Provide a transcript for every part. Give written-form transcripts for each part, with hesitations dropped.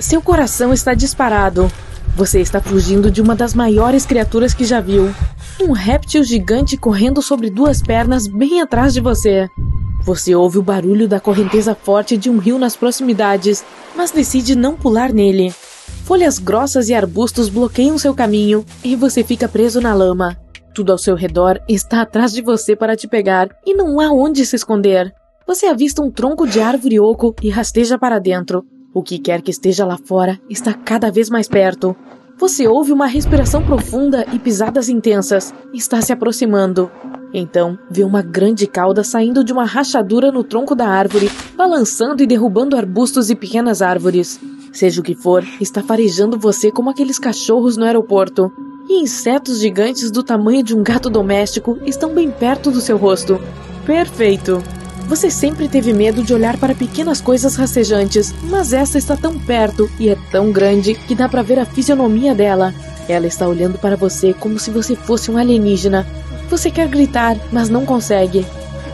Seu coração está disparado. Você está fugindo de uma das maiores criaturas que já viu. Um réptil gigante correndo sobre duas pernas bem atrás de você. Você ouve o barulho da correnteza forte de um rio nas proximidades, mas decide não pular nele. Folhas grossas e arbustos bloqueiam seu caminho e você fica preso na lama. Tudo ao seu redor está atrás de você para te pegar e não há onde se esconder. Você avista um tronco de árvore oco e rasteja para dentro. O que quer que esteja lá fora está cada vez mais perto. Você ouve uma respiração profunda e pisadas intensas. Está se aproximando. Então, vê uma grande cauda saindo de uma rachadura no tronco da árvore, balançando e derrubando arbustos e pequenas árvores. Seja o que for, está farejando você como aqueles cachorros no aeroporto. E insetos gigantes do tamanho de um gato doméstico estão bem perto do seu rosto. Perfeito! Você sempre teve medo de olhar para pequenas coisas rastejantes, mas essa está tão perto e é tão grande que dá para ver a fisionomia dela. Ela está olhando para você como se você fosse um alienígena. Você quer gritar, mas não consegue.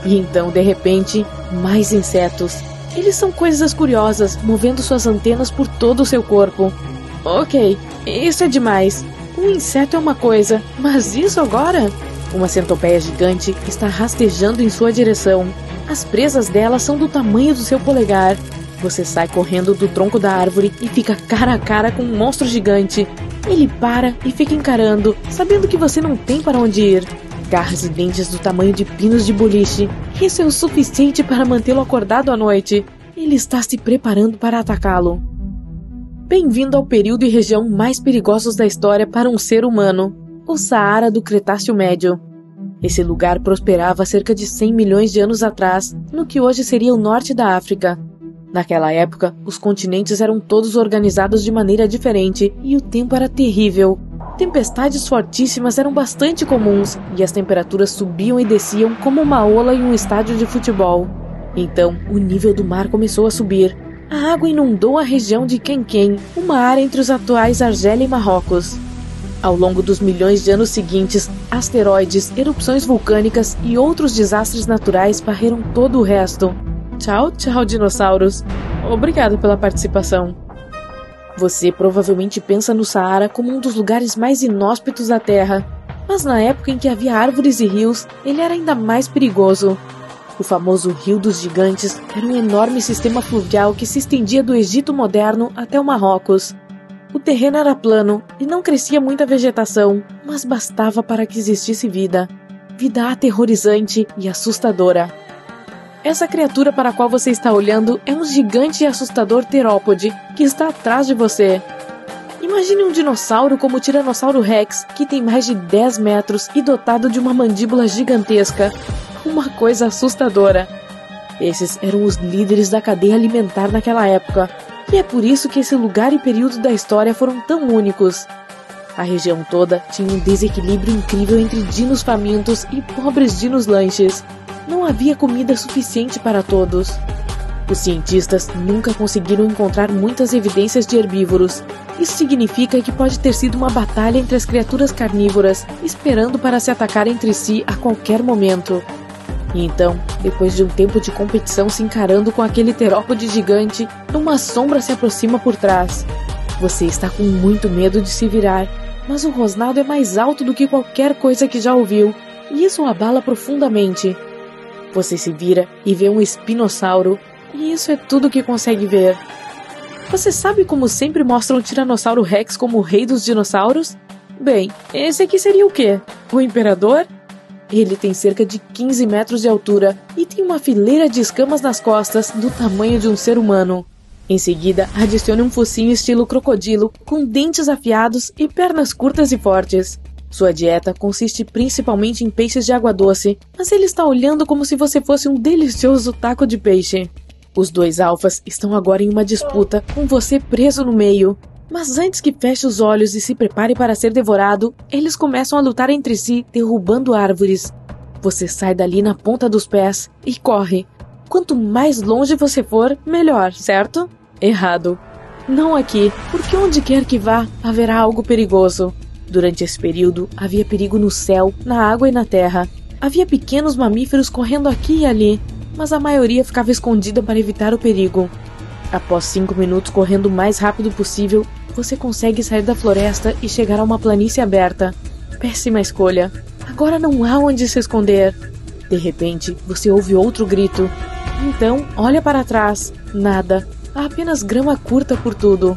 E então, de repente, mais insetos. Eles são coisas curiosas, movendo suas antenas por todo o seu corpo. Ok, isso é demais. Um inseto é uma coisa, mas isso agora? Uma centopeia gigante está rastejando em sua direção. As presas dela são do tamanho do seu polegar. Você sai correndo do tronco da árvore e fica cara a cara com um monstro gigante. Ele para e fica encarando, sabendo que você não tem para onde ir. Garras e dentes do tamanho de pinos de boliche. Isso é o suficiente para mantê-lo acordado à noite. Ele está se preparando para atacá-lo. Bem-vindo ao período e região mais perigosos da história para um ser humano, o Saara do Cretáceo Médio. Esse lugar prosperava há cerca de 100 milhões de anos atrás, no que hoje seria o norte da África. Naquela época, os continentes eram todos organizados de maneira diferente e o tempo era terrível. Tempestades fortíssimas eram bastante comuns e as temperaturas subiam e desciam como uma ola em um estádio de futebol. Então, o nível do mar começou a subir. A água inundou a região de Quenquém, uma área entre os atuais Argélia e Marrocos. Ao longo dos milhões de anos seguintes, asteroides, erupções vulcânicas e outros desastres naturais varreram todo o resto. Tchau, tchau, dinossauros. Obrigado pela participação. Você provavelmente pensa no Saara como um dos lugares mais inóspitos da Terra, mas na época em que havia árvores e rios, ele era ainda mais perigoso. O famoso Rio dos Gigantes era um enorme sistema fluvial que se estendia do Egito moderno até o Marrocos. O terreno era plano e não crescia muita vegetação, mas bastava para que existisse vida. Vida aterrorizante e assustadora. Essa criatura para a qual você está olhando é um gigante e assustador terópode que está atrás de você. Imagine um dinossauro como o Tiranossauro Rex, que tem mais de 10 metros e dotado de uma mandíbula gigantesca. Uma coisa assustadora. Esses eram os líderes da cadeia alimentar naquela época. E é por isso que esse lugar e período da história foram tão únicos. A região toda tinha um desequilíbrio incrível entre dinos famintos e pobres dinos lanches. Não havia comida suficiente para todos. Os cientistas nunca conseguiram encontrar muitas evidências de herbívoros. Isso significa que pode ter sido uma batalha entre as criaturas carnívoras, esperando para se atacar entre si a qualquer momento. E então, depois de um tempo de competição se encarando com aquele terópode gigante, uma sombra se aproxima por trás. Você está com muito medo de se virar, mas o rosnado é mais alto do que qualquer coisa que já ouviu, e isso o abala profundamente. Você se vira e vê um espinossauro, e isso é tudo que consegue ver. Você sabe como sempre mostram o Tiranossauro Rex como o rei dos dinossauros? Bem, esse aqui seria o quê? O imperador? Ele tem cerca de 15 metros de altura e tem uma fileira de escamas nas costas do tamanho de um ser humano. Em seguida, adicione um focinho estilo crocodilo, com dentes afiados e pernas curtas e fortes. Sua dieta consiste principalmente em peixes de água doce, mas ele está olhando como se você fosse um delicioso taco de peixe. Os dois alfas estão agora em uma disputa, com você preso no meio. Mas antes que feche os olhos e se prepare para ser devorado, eles começam a lutar entre si, derrubando árvores. Você sai dali na ponta dos pés e corre. Quanto mais longe você for, melhor, certo? Errado. Não aqui, porque onde quer que vá, haverá algo perigoso. Durante esse período, havia perigo no céu, na água e na terra. Havia pequenos mamíferos correndo aqui e ali, mas a maioria ficava escondida para evitar o perigo. Após 5 minutos correndo o mais rápido possível, você consegue sair da floresta e chegar a uma planície aberta. Péssima escolha. Agora não há onde se esconder. De repente, você ouve outro grito. Então, olha para trás. Nada. Há apenas grama curta por tudo.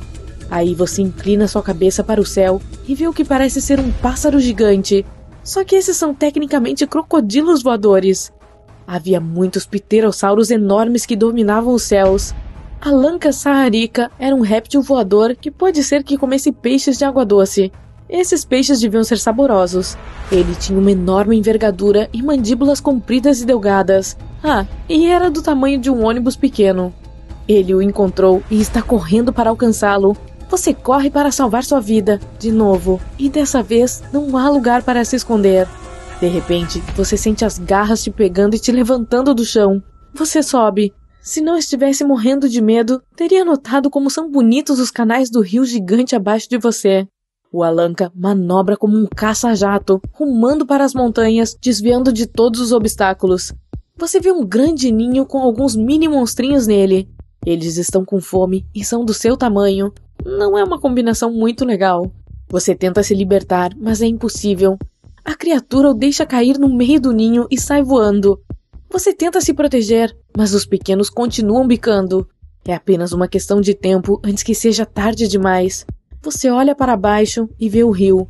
Aí você inclina sua cabeça para o céu e vê o que parece ser um pássaro gigante. Só que esses são tecnicamente crocodilos voadores. Havia muitos pterossauros enormes que dominavam os céus. A lanca saarica era um réptil voador que pode ser que comesse peixes de água doce. Esses peixes deviam ser saborosos. Ele tinha uma enorme envergadura e mandíbulas compridas e delgadas. E era do tamanho de um ônibus pequeno. Ele o encontrou e está correndo para alcançá-lo. Você corre para salvar sua vida, de novo, e dessa vez não há lugar para se esconder. De repente, você sente as garras te pegando e te levantando do chão. Você sobe. Se não estivesse morrendo de medo, teria notado como são bonitos os canais do rio gigante abaixo de você. O Alanka manobra como um caça-jato, rumando para as montanhas, desviando de todos os obstáculos. Você vê um grande ninho com alguns mini monstrinhos nele. Eles estão com fome e são do seu tamanho. Não é uma combinação muito legal. Você tenta se libertar, mas é impossível. A criatura o deixa cair no meio do ninho e sai voando. Você tenta se proteger, mas os pequenos continuam bicando. É apenas uma questão de tempo antes que seja tarde demais. Você olha para baixo e vê o rio.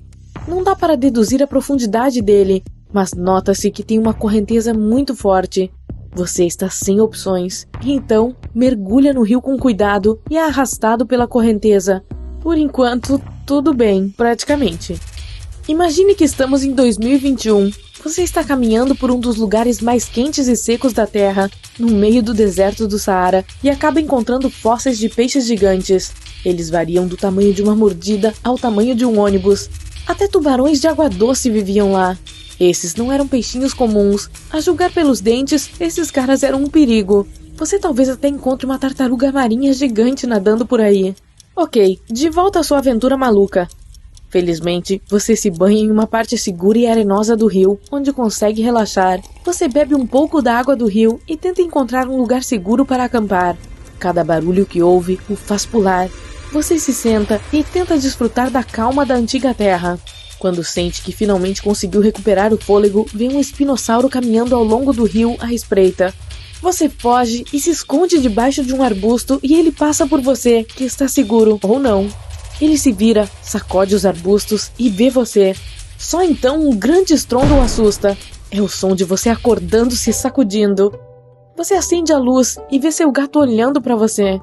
Não dá para deduzir a profundidade dele, mas nota-se que tem uma correnteza muito forte. Você está sem opções, e então mergulha no rio com cuidado e é arrastado pela correnteza. Por enquanto, tudo bem, praticamente. Imagine que estamos em 2021. Você está caminhando por um dos lugares mais quentes e secos da Terra, no meio do deserto do Saara, e acaba encontrando fósseis de peixes gigantes. Eles variam do tamanho de uma mordida ao tamanho de um ônibus. Até tubarões de água doce viviam lá. Esses não eram peixinhos comuns. A julgar pelos dentes, esses caras eram um perigo. Você talvez até encontre uma tartaruga marinha gigante nadando por aí. Ok, de volta à sua aventura maluca. Felizmente, você se banha em uma parte segura e arenosa do rio, onde consegue relaxar. Você bebe um pouco da água do rio e tenta encontrar um lugar seguro para acampar. Cada barulho que ouve o faz pular. Você se senta e tenta desfrutar da calma da antiga terra. Quando sente que finalmente conseguiu recuperar o fôlego, vê um espinossauro caminhando ao longo do rio à espreita. Você foge e se esconde debaixo de um arbusto e ele passa por você, que está seguro, ou não. Ele se vira, sacode os arbustos e vê você. Só então um grande estrondo o assusta. É o som de você acordando-se e sacudindo. Você acende a luz e vê seu gato olhando para você.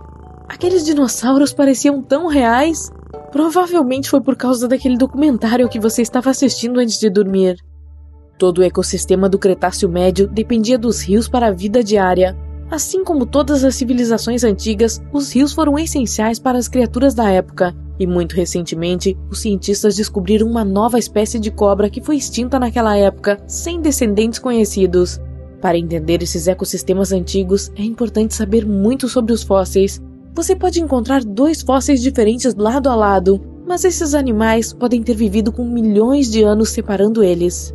Aqueles dinossauros pareciam tão reais. Provavelmente foi por causa daquele documentário que você estava assistindo antes de dormir. Todo o ecossistema do Cretáceo Médio dependia dos rios para a vida diária. Assim como todas as civilizações antigas, os rios foram essenciais para as criaturas da época. E muito recentemente, os cientistas descobriram uma nova espécie de cobra que foi extinta naquela época, sem descendentes conhecidos. Para entender esses ecossistemas antigos, é importante saber muito sobre os fósseis. Você pode encontrar 2 fósseis diferentes lado a lado, mas esses animais podem ter vivido com milhões de anos separando eles.